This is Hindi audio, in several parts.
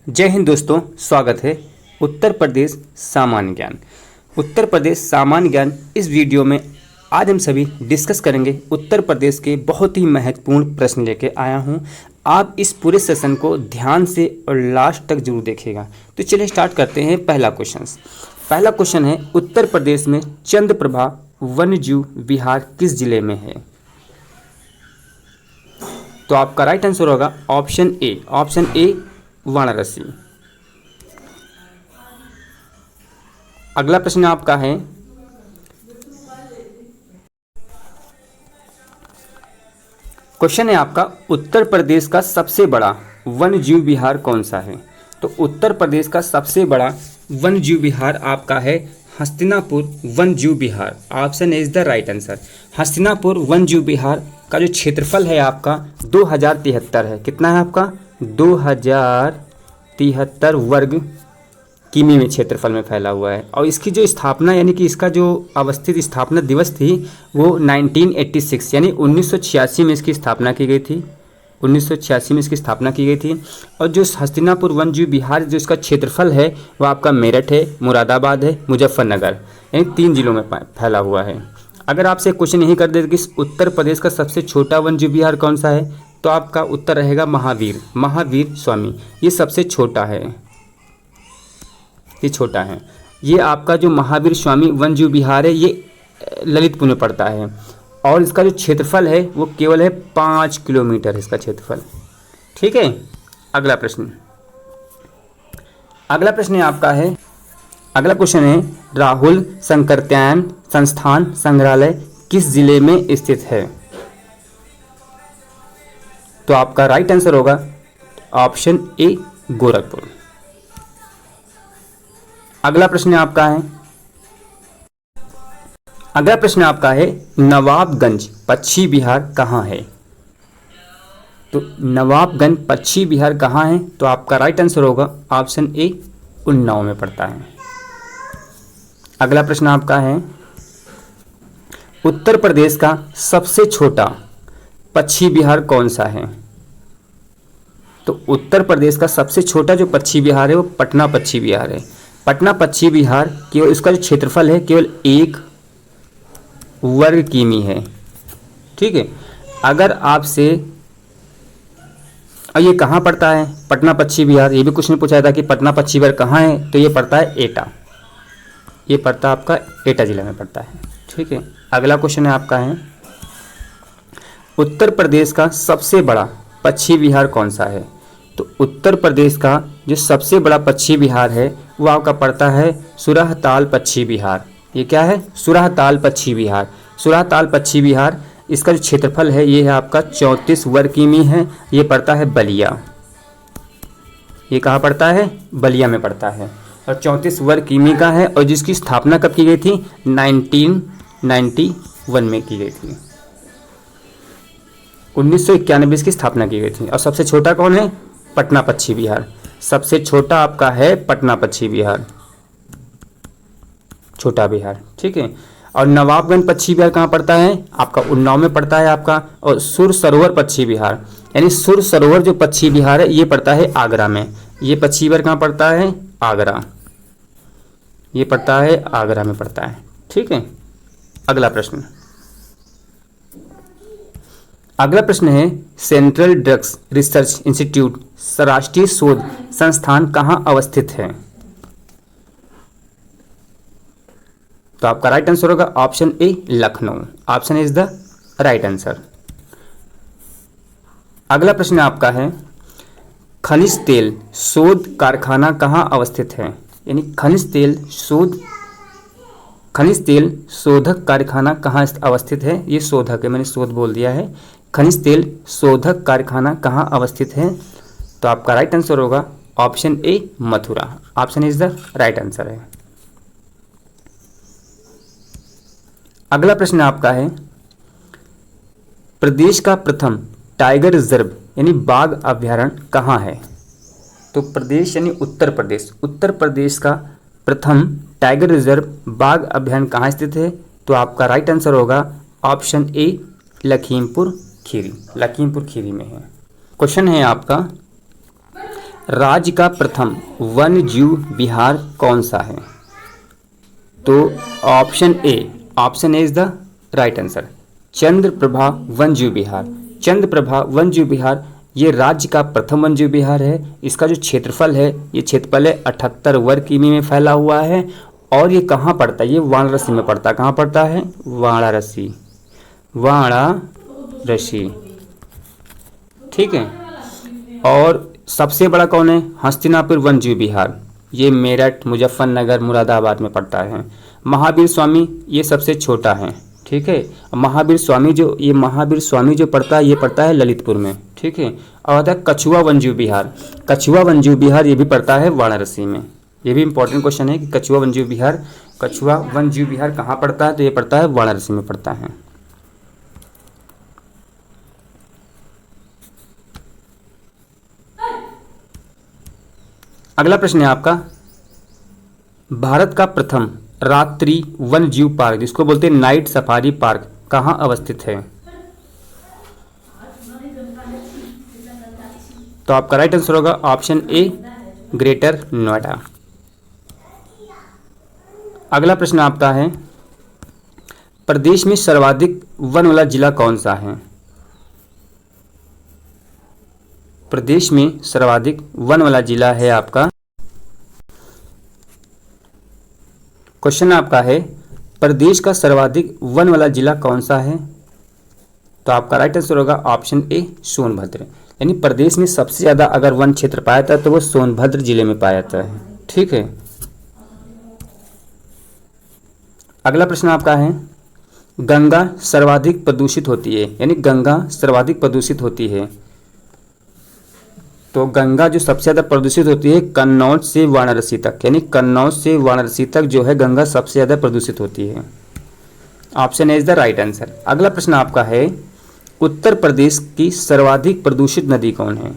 जय हिंद दोस्तों, स्वागत है उत्तर प्रदेश सामान्य ज्ञान। उत्तर प्रदेश सामान्य ज्ञान इस वीडियो में आज हम सभी डिस्कस करेंगे। उत्तर प्रदेश के बहुत ही महत्वपूर्ण प्रश्न लेके आया हूँ। आप इस पूरे सेशन को ध्यान से और लास्ट तक जरूर देखिएगा। तो चलिए स्टार्ट करते हैं। पहला क्वेश्चन है, उत्तर प्रदेश में चंद्रप्रभा वन्यजीव विहार किस जिले में है? तो आपका राइट आंसर होगा ऑप्शन ए वाराणसी। अगला प्रश्न आपका है, क्वेश्चन है आपका, उत्तर प्रदेश का सबसे बड़ा वन्यजीव विहार कौन सा है? तो उत्तर प्रदेश का सबसे बड़ा वन्यजीव विहार आपका है हस्तिनापुर वन्यजीव विहार। Option is the right answer. Hastinapur वन्यजीव विहार का जो क्षेत्रफल है आपका 2073 है। कितना है आपका? 2073 वर्ग किमी में क्षेत्रफल में फैला हुआ है। और इसकी जो स्थापना यानी कि इसका जो अवस्थित स्थापना दिवस थी वो 1986 यानी 1986 में इसकी स्थापना की गई थी। 1986 में इसकी स्थापना की गई थी। और जो हस्तिनापुर वन्यजीव विहार जो इसका क्षेत्रफल है वो आपका मेरठ है, मुरादाबाद है, मुजफ्फरनगर यानी 3 जिलों में फैला हुआ है। अगर आपसे क्वेश्चन यही कर दे कि उत्तर प्रदेश का सबसे छोटा वन्यजीव विहार कौन सा है, तो आपका उत्तर रहेगा महावीर स्वामी। ये सबसे छोटा है, ये छोटा है। ये आपका जो महावीर स्वामी वन्यजीव विहार है ये ललितपुर में पड़ता है और इसका जो क्षेत्रफल है वो केवल है 5 किलोमीटर है इसका क्षेत्रफल। ठीक है। अगला प्रश्न है, अगला क्वेश्चन है, राहुल शंकरत्यायन संस्थान संग्रहालय किस जिले में स्थित है? तो आपका राइट आंसर होगा ऑप्शन ए गोरखपुर। अगला प्रश्न आपका है, नवाबगंज पश्चिमी बिहार कहाँ है? तो नवाबगंज पश्चिमी बिहार कहाँ है? तो आपका राइट आंसर होगा ऑप्शन ए उन्नाव में पड़ता है। अगला प्रश्न आपका है, उत्तर प्रदेश का सबसे छोटा पश्चिमी बिहार कौन सा है? तो उत्तर प्रदेश का सबसे छोटा जो पश्चिमी बिहार है वो पटना पश्चिमी बिहार है। पटना पश्चिमी बिहार केवल इसका जो क्षेत्रफल है केवल 1 वर्ग किमी है। ठीक है। अगर आपसे और ये कहाँ पड़ता है पटना पश्चिमी बिहार, ये भी कुछ नहीं पूछा था कि पटना पश्चिमी बिहार कहाँ है, तो ये पड़ता है एटा। ये पड़ता आपका एटा जिला में पड़ता है। ठीक है। अगला क्वेश्चन है आपका है, उत्तर प्रदेश का सबसे बड़ा पश्चिमी बिहार कौन सा है? तो उत्तर प्रदेश का जो सबसे बड़ा पश्चिमी बिहार है वो आपका पड़ता है सुरहताल पश्चिमी बिहार। ये क्या है? सुरहताल पश्चिमी बिहार। सुरहताल पश्चिमी बिहार इसका जो क्षेत्रफल है ये है आपका 34 वर्ग किमी है। ये पड़ता है बलिया। ये कहाँ पड़ता है? बलिया में पड़ता है और 34 वर्ग किमी का है। और जिसकी स्थापना कब की गई थी? 1991 में की गई थी। 1991 इसकी स्थापना की गई थी। और सबसे छोटा कौन है? पटना पश्चिमी बिहार। सबसे छोटा आपका है पटना पश्चिमी बिहार, छोटा बिहार। ठीक है। और नवाबगंज पश्चिमी बिहार कहाँ पड़ता है? आपका उन्नाव में पड़ता है आपका। और सुर सरोवर पश्चिमी बिहार यानी सुर सरोवर जो पश्चिमी बिहार है ये पड़ता है आगरा में। ये पश्चिमी बिहार कहाँ पड़ता है? आगरा। ये पड़ता है आगरा में पड़ता है। ठीक है। अगला प्रश्न है, सेंट्रल ड्रग्स रिसर्च इंस्टीट्यूट राष्ट्रीय शोध संस्थान कहाँ अवस्थित है? तो आपका राइट आंसर होगा option A Lucknow. Option is the right answer. अगला प्रश्न आपका है, खनिज तेल शोध कारखाना कहाँ अवस्थित है? यानी खनिज तेल शोधक कारखाना कहाँ अवस्थित है? ये शोधक है, मैंने शोध बोल दिया है। खनिज तेल शोधक कारखाना कहाँ अवस्थित है? तो आपका राइट आंसर होगा option A Mathura. Option is the right answer है। अगला प्रश्न आपका है, प्रदेश का प्रथम टाइगर रिजर्व यानी बाघ अभ्यारण्य कहाँ है? तो प्रदेश यानी उत्तर प्रदेश का प्रथम टाइगर रिजर्व बाघ अभ्यारण्य कहाँ स्थित है? तो आपका राइट आंसर होगा ऑप्शन ए लखीमपुर खीरी में है। क्वेश्चन है आपका, राज्य का प्रथम वन्य जीव विहार कौन सा है? तो option A is the right answer, Chandraprabha वन्यजीव विहार। चंद्रप्रभा वन्यजीव विहार ये राज्य का प्रथम वन्यजीव विहार है। इसका जो क्षेत्रफल है, ये क्षेत्रफल है 78 वर्ग किमी में फैला हुआ है। और ये कहाँ पड़ता है? ये वाराणसी में पड़ता है। कहाँ पड़ता है? वाराणसी, वाराणसी, ठीक है। और सबसे बड़ा कौन है? हस्तिनापुर वन्यजीव विहार, ये मेरठ, मुजफ्फरनगर, मुरादाबाद में पड़ता है। महावीर स्वामी ये सबसे छोटा है, ठीक है। महावीर स्वामी जो पड़ता है, ये पड़ता है ललितपुर में, ठीक है। और आता है कछुआ वन्यजीव विहार। कछुआ वन्यजीव विहार ये भी पड़ता है वाराणसी में। ये भी इंपॉर्टेंट क्वेश्चन है कि कछुआ वन्यजीव विहार कहाँ पड़ता है? तो ये पड़ता है वाराणसी में पड़ता है। अगला प्रश्न है आपका, भारत का प्रथम रात्रि वन्यजीव पार्क, जिसको बोलते हैं नाइट सफारी पार्क, कहाँ अवस्थित है? तो आपका राइट आंसर होगा ऑप्शन ए, ग्रेटर नोएडा। अगला प्रश्न आपका है, प्रदेश में सर्वाधिक वन वाला जिला कौन सा है? प्रदेश में सर्वाधिक वन वाला जिला है आपका, क्वेश्चन आपका है प्रदेश का सर्वाधिक वन वाला जिला कौन सा है? तो आपका राइट आंसर होगा ऑप्शन ए, सोनभद्र। यानी प्रदेश में सबसे ज़्यादा अगर वन क्षेत्र पाया जाता है तो वो सोनभद्र जिले में पाया जाता है, ठीक है। अगला प्रश्न आपका है, गंगा सर्वाधिक प्रदूषित होती है, यानी गंगा सर्वाधिक प्रदूषित होती है। तो गंगा जो सबसे ज़्यादा प्रदूषित होती है कन्नौज से वाराणसी तक, यानी कन्नौज से वाराणसी तक जो है गंगा सबसे ज़्यादा प्रदूषित होती है। Option A is the right answer. अगला प्रश्न आपका है, उत्तर प्रदेश की सर्वाधिक प्रदूषित नदी कौन है?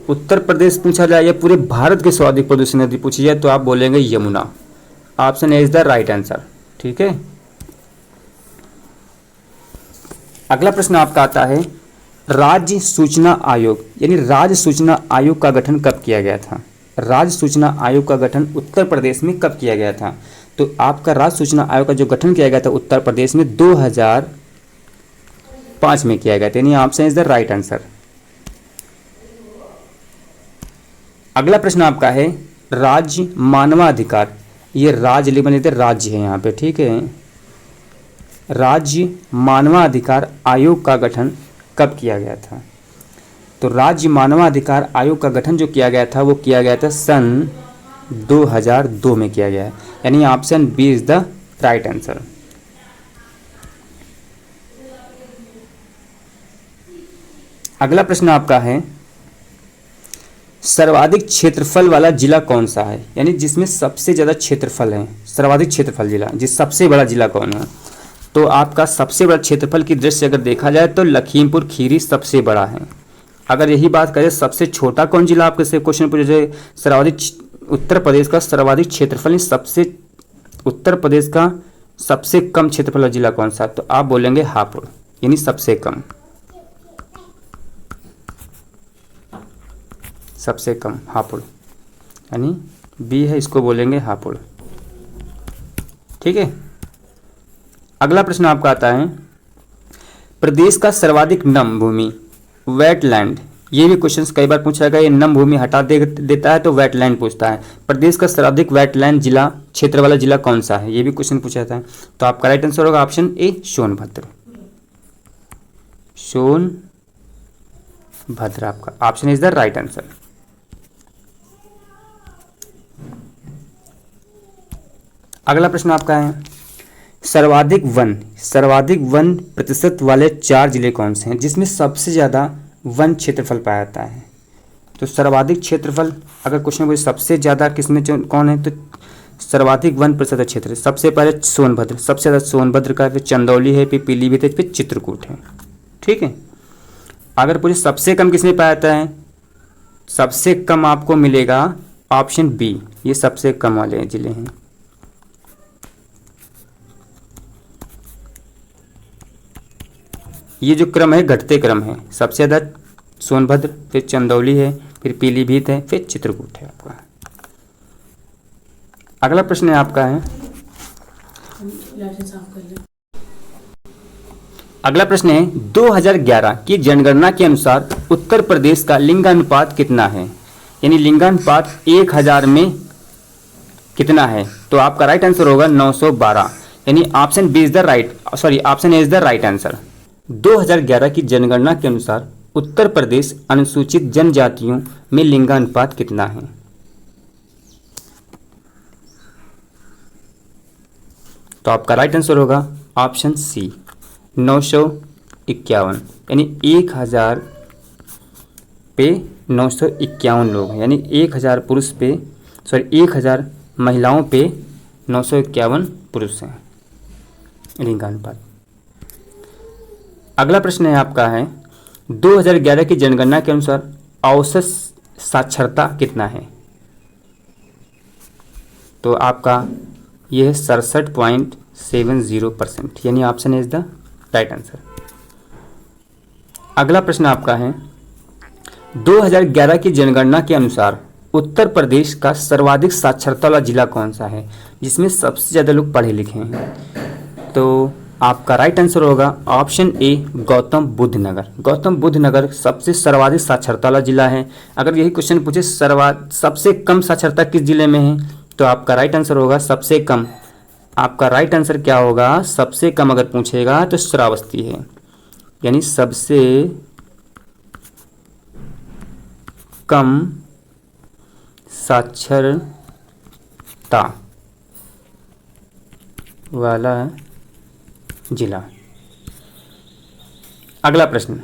उत्तर प्रदेश पूछा जाए या पूरे भारत की सर्वाधिक प्रदूषित नदी पूछी जाए तो आप बोलेंगे Yamuna. Option A is the right answer, ठीक है। अगला प्रश्न आपका आता है, राज्य सूचना आयोग, यानी राज्य सूचना आयोग का गठन कब किया गया था? राज्य सूचना आयोग का गठन उत्तर प्रदेश में कब किया गया था? तो आपका राज्य सूचना आयोग का जो गठन किया गया था उत्तर प्रदेश में 2005 में किया गया था, यानी option is the right answer. अगला प्रश्न आपका है, राज्य मानवाधिकार, ये राज्य राज्य है यहाँ पे, ठीक है। राज्य मानवाधिकार आयोग का गठन कब किया गया था? तो राज्य मानवाधिकार आयोग का गठन जो किया गया था वो किया गया था सन 2002 में किया गया है, यानी option B is the right answer. अगला प्रश्न आपका है, सर्वाधिक क्षेत्रफल वाला जिला कौन सा है? यानी जिसमें सबसे ज़्यादा क्षेत्रफल है, सर्वाधिक क्षेत्रफल जिला, जिस सबसे बड़ा जिला कौन है? तो आपका सबसे बड़ा क्षेत्रफल की दृष्टि से अगर देखा जाए तो लखीमपुर खीरी सबसे बड़ा है। अगर यही बात करें सबसे छोटा कौन जिला आपके से क्वेश्चन पूछा जाए, सर्वाधिक उत्तर प्रदेश का सर्वाधिक क्षेत्रफल, सबसे उत्तर प्रदेश का सबसे कम क्षेत्रफल वाला जिला कौन सा? तो आप बोलेंगे हापुड़, यानी सबसे कम, सबसे कम हापुड़, यानी बी है, इसको बोलेंगे हापुड़, ठीक है। अगला प्रश्न आपका आता है, प्रदेश का सर्वाधिक नम भूमि, वेटलैंड, ये भी क्वेश्चन कई बार पूछा गया, ये नम भूमि हटा देता है तो वेटलैंड पूछता है। प्रदेश का सर्वाधिक वेटलैंड जिला, क्षेत्र वाला जिला कौन सा है? ये भी क्वेश्चन पूछा जाता है। तो आपका राइट आंसर होगा ऑप्शन ए, सोनभद्र। सोनभद्र आपका option is the right answer. अगला प्रश्न आपका है, सर्वाधिक वन प्रतिशत वाले 4 जिले कौन से हैं जिसमें सबसे ज़्यादा वन क्षेत्रफल पाया जाता है? तो सर्वाधिक क्षेत्रफल अगर क्वेश्चन पूछे सबसे ज़्यादा किसमें कौन है, तो सर्वाधिक वन प्रतिशत क्षेत्र सबसे पहले सोनभद्र, सबसे ज़्यादा सोनभद्र का, फिर चंदौली है, फिर पीलीभीत है, फिर चित्रकूट है, ठीक है। अगर पूछे सबसे कम किसमें पाया जाता है, सबसे कम आपको मिलेगा ऑप्शन बी, ये सबसे कम वाले जिले हैं। ये जो क्रम है घटते क्रम है, सबसे ज़्यादा सोनभद्र, फिर चंदौली है, फिर पीलीभीत है, फिर चित्रकूट है आपका। अगला प्रश्न है आपका है, अगला प्रश्न है 2011 की जनगणना के अनुसार उत्तर प्रदेश का लिंगानुपात कितना है, यानी लिंगानुपात 1000 में कितना है। तो आपका राइट आंसर होगा 912, यानी option B is the right, sorry option A is the right answer. 2011 की जनगणना के अनुसार उत्तर प्रदेश अनुसूचित जनजातियों में लिंगानुपात कितना है। तो आपका राइट आंसर होगा ऑप्शन सी 951, यानी 1000 पे 951 लोग, यानी 1000 पुरुष पे, सॉरी 1000 महिलाओं पे 951 पुरुष हैं लिंगानुपात। अगला प्रश्न है आपका है 2011 की जनगणना के अनुसार औसत साक्षरता कितना है। तो आपका यह है 67.70%, यानी option is the right answer. अगला प्रश्न आपका है 2011 की जनगणना के अनुसार उत्तर प्रदेश का सर्वाधिक साक्षरता वाला जिला कौन सा है, जिसमें सबसे ज़्यादा लोग पढ़े लिखे हैं। तो आपका राइट आंसर होगा ऑप्शन ए गौतम बुद्ध नगर। गौतम बुद्ध नगर सबसे सर्वाधिक साक्षरता वाला जिला है। अगर यही क्वेश्चन पूछे सबसे कम साक्षरता किस जिले में है, तो आपका राइट आंसर होगा सबसे कम। आपका राइट आंसर क्या होगा, सबसे कम अगर पूछेगा तो श्रावस्ती है, यानी सबसे कम साक्षरता वाला जिला। अगला प्रश्न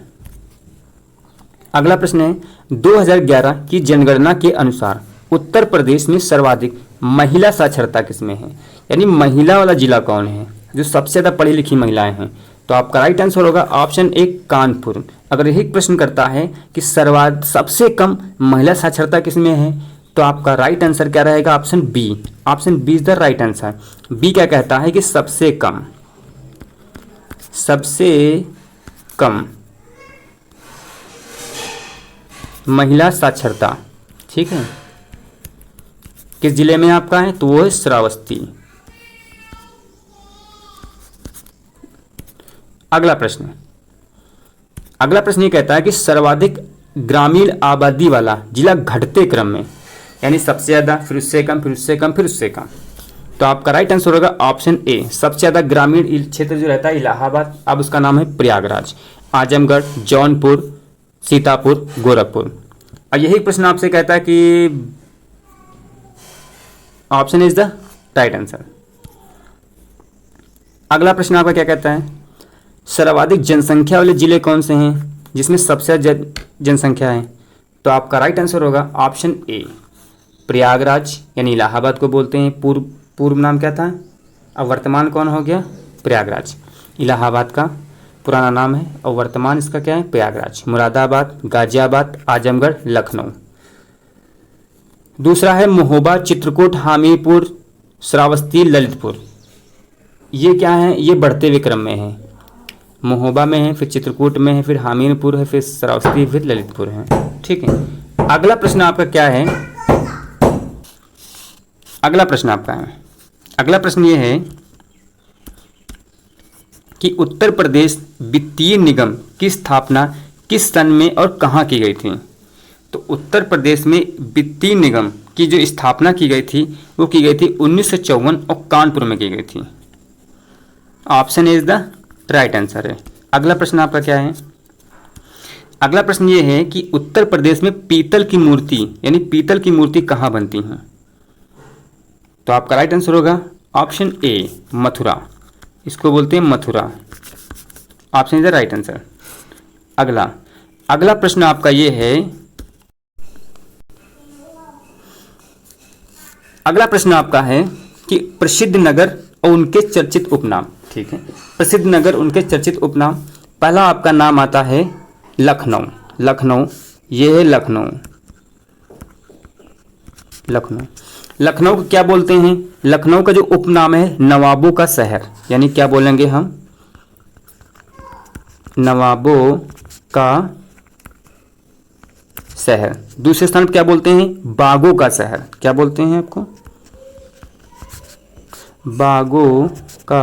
है 2011 की जनगणना के अनुसार उत्तर प्रदेश में सर्वाधिक महिला साक्षरता किसमें है, यानी महिला वाला जिला कौन है, जो सबसे ज़्यादा पढ़ी लिखी महिलाएं हैं। तो आपका राइट आंसर होगा ऑप्शन ए कानपुर। अगर यही प्रश्न करता है कि सबसे कम महिला साक्षरता किसमें है, तो आपका राइट आंसर क्या रहेगा, option B. Option B is the right answer. B क्या कहता है कि सबसे कम महिला साक्षरता, ठीक है, किस जिले में आपका है, तो वो है श्रावस्ती। अगला प्रश्न ये कहता है कि सर्वाधिक ग्रामीण आबादी वाला जिला घटते क्रम में, यानी सबसे ज़्यादा, फिर उससे कम, फिर उससे कम, फिर उससे कम। तो आपका राइट आंसर होगा ऑप्शन ए। सबसे ज़्यादा ग्रामीण क्षेत्र जो रहता है इलाहाबाद, अब उसका नाम है प्रयागराज, आजमगढ़, जौनपुर, सीतापुर, गोरखपुर। और यही प्रश्न आपसे कहता है कि option is the right answer. अगला प्रश्न आपका क्या कहता है, सर्वाधिक जनसंख्या वाले जिले कौन से हैं जिसमें सबसे जनसंख्या है। तो आपका राइट आंसर होगा ऑप्शन ए प्रयागराज, यानी इलाहाबाद को बोलते हैं, पूर्व नाम क्या था, अब वर्तमान कौन हो गया, प्रयागराज। इलाहाबाद का पुराना नाम है और वर्तमान इसका क्या है, प्रयागराज। मुरादाबाद, गाजियाबाद, आजमगढ़, लखनऊ। दूसरा है महोबा, चित्रकूट, हमीरपुर, श्रावस्ती, ललितपुर। ये क्या है, ये बढ़ते हुए क्रम में है। महोबा में है, फिर चित्रकूट में है, फिर हमीरपुर है, फिर श्रावस्ती, फिर ललितपुर है, ठीक है। अगला प्रश्न आपका क्या है, अगला प्रश्न ये है कि उत्तर प्रदेश वित्तीय निगम की स्थापना किस सन में और कहाँ की गई थी। तो उत्तर प्रदेश में वित्तीय निगम की जो स्थापना की गई थी वो की गई थी 1954 और कानपुर में की गई थी। Option is the right answer है। अगला प्रश्न आपका क्या है, अगला प्रश्न ये है कि उत्तर प्रदेश में पीतल की मूर्ति, यानी पीतल की मूर्ति कहाँ बनती हैं। तो आपका राइट आंसर होगा ऑप्शन ए मथुरा, इसको बोलते हैं Mathura. Option is the right answer. अगला प्रश्न आपका ये है, अगला प्रश्न आपका है कि प्रसिद्ध नगर और उनके चर्चित उपनाम, ठीक है, प्रसिद्ध नगर उनके चर्चित उपनाम। पहला आपका नाम आता है लखनऊ, ये है लखनऊ। लखनऊ को क्या बोलते हैं, लखनऊ का जो उपनाम है नवाबों का शहर, यानी क्या बोलेंगे हम, नवाबों का शहर। दूसरे स्थान पर क्या बोलते हैं? बागों का शहर। क्या बोलते हैं आपको? बागों का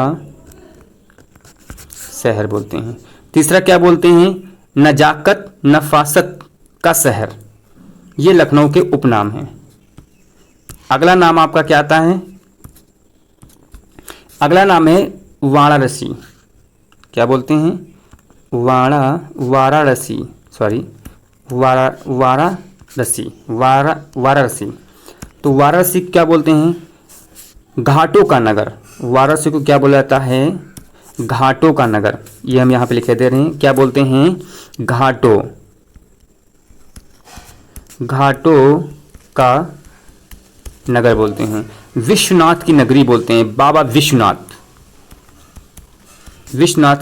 शहर बोलते हैं। तीसरा क्या बोलते हैं? नजाकत नफासत का शहर। ये लखनऊ के उपनाम हैं। अगला नाम आपका क्या आता है? अगला नाम है वाराणसी। क्या बोलते हैं? वाराणसी वाराणसी। तो वाराणसी क्या बोलते हैं? घाटों का नगर। वाराणसी को क्या बोला जाता है? घाटों का नगर। ये हम यहाँ पे लिखे दे रहे हैं। क्या बोलते हैं? घाटों का नगर बोलते हैं। विश्वनाथ की नगरी बोलते हैं। बाबा विश्वनाथ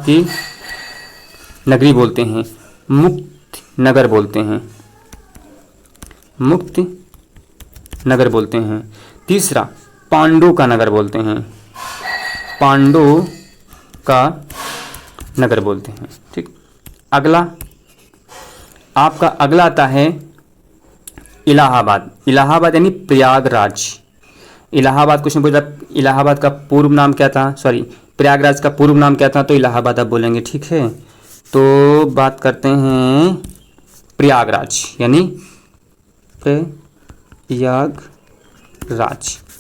की नगरी बोलते हैं। मुक्त नगर बोलते हैं। मुक्त नगर बोलते हैं। तीसरा पांडवों का नगर बोलते हैं। पांडवों का नगर बोलते हैं। ठीक। अगला आपका अगला आता है इलाहाबाद। इलाहाबाद यानी प्रयागराज। इलाहाबाद क्वेश्चन पूछा, इलाहाबाद का पूर्व नाम क्या था? प्रयागराज का पूर्व नाम क्या था? तो इलाहाबाद आप बोलेंगे। ठीक है, तो बात करते हैं प्रयागराज यानी प्रयागराज।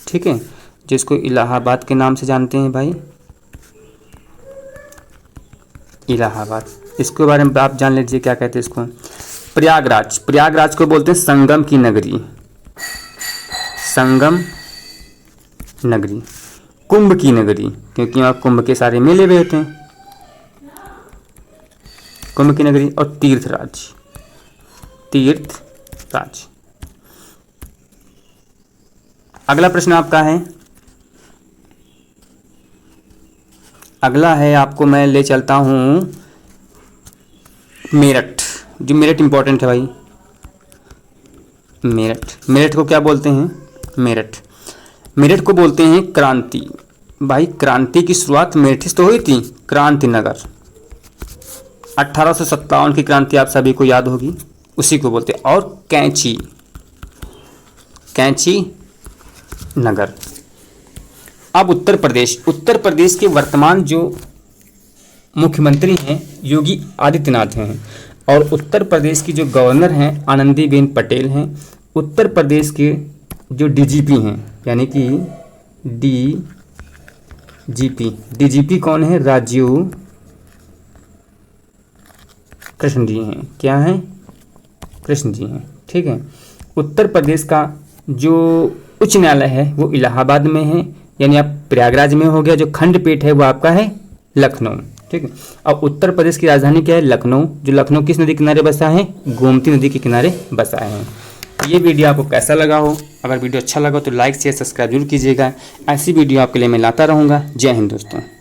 ठीक है, जिसको इलाहाबाद के नाम से जानते हैं भाई, इलाहाबाद। इसके बारे में आप जान लीजिए क्या कहते हैं इसको। प्रयागराज को बोलते हैं संगम की नगरी। संगम नगरी, कुंभ की नगरी, क्योंकि वहाँ कुंभ के सारे मेले भी होते हैं। कुंभ की नगरी। और तीर्थराज। अगला प्रश्न आपका है, अगला है आपको मैं ले चलता हूँ मेरठ। जो मेरठ इंपॉर्टेंट है भाई। मेरठ को क्या बोलते हैं? मेरठ को बोलते हैं क्रांति। भाई क्रांति की शुरुआत मेरठ से तो हुई थी। क्रांति नगर 1857 की क्रांति आप सभी को याद होगी, उसी को बोलते हैं। और कैंची नगर। अब उत्तर प्रदेश के वर्तमान जो मुख्यमंत्री हैं योगी आदित्यनाथ हैं, और उत्तर प्रदेश की जो गवर्नर हैं आनंदीबेन पटेल हैं। उत्तर प्रदेश के जो डीजीपी हैं यानी कि डीजीपी कौन है? राजीव कृष्ण जी हैं। क्या हैं? कृष्ण जी हैं। ठीक है, उत्तर प्रदेश का जो उच्च न्यायालय है वो इलाहाबाद में है, यानी आप प्रयागराज में हो गया। जो खंडपीठ है वो आपका है लखनऊ। ठीक है, अब उत्तर प्रदेश की राजधानी क्या है? लखनऊ। जो लखनऊ किस नदी के किनारे बसा है? गोमती नदी के किनारे बसा है। ये वीडियो आपको कैसा लगा हो? अगर वीडियो अच्छा लगा तो लाइक शेयर सब्सक्राइब जरूर कीजिएगा। ऐसी वीडियो आपके लिए मैं लाता रहूँगा। जय हिंद दोस्तों।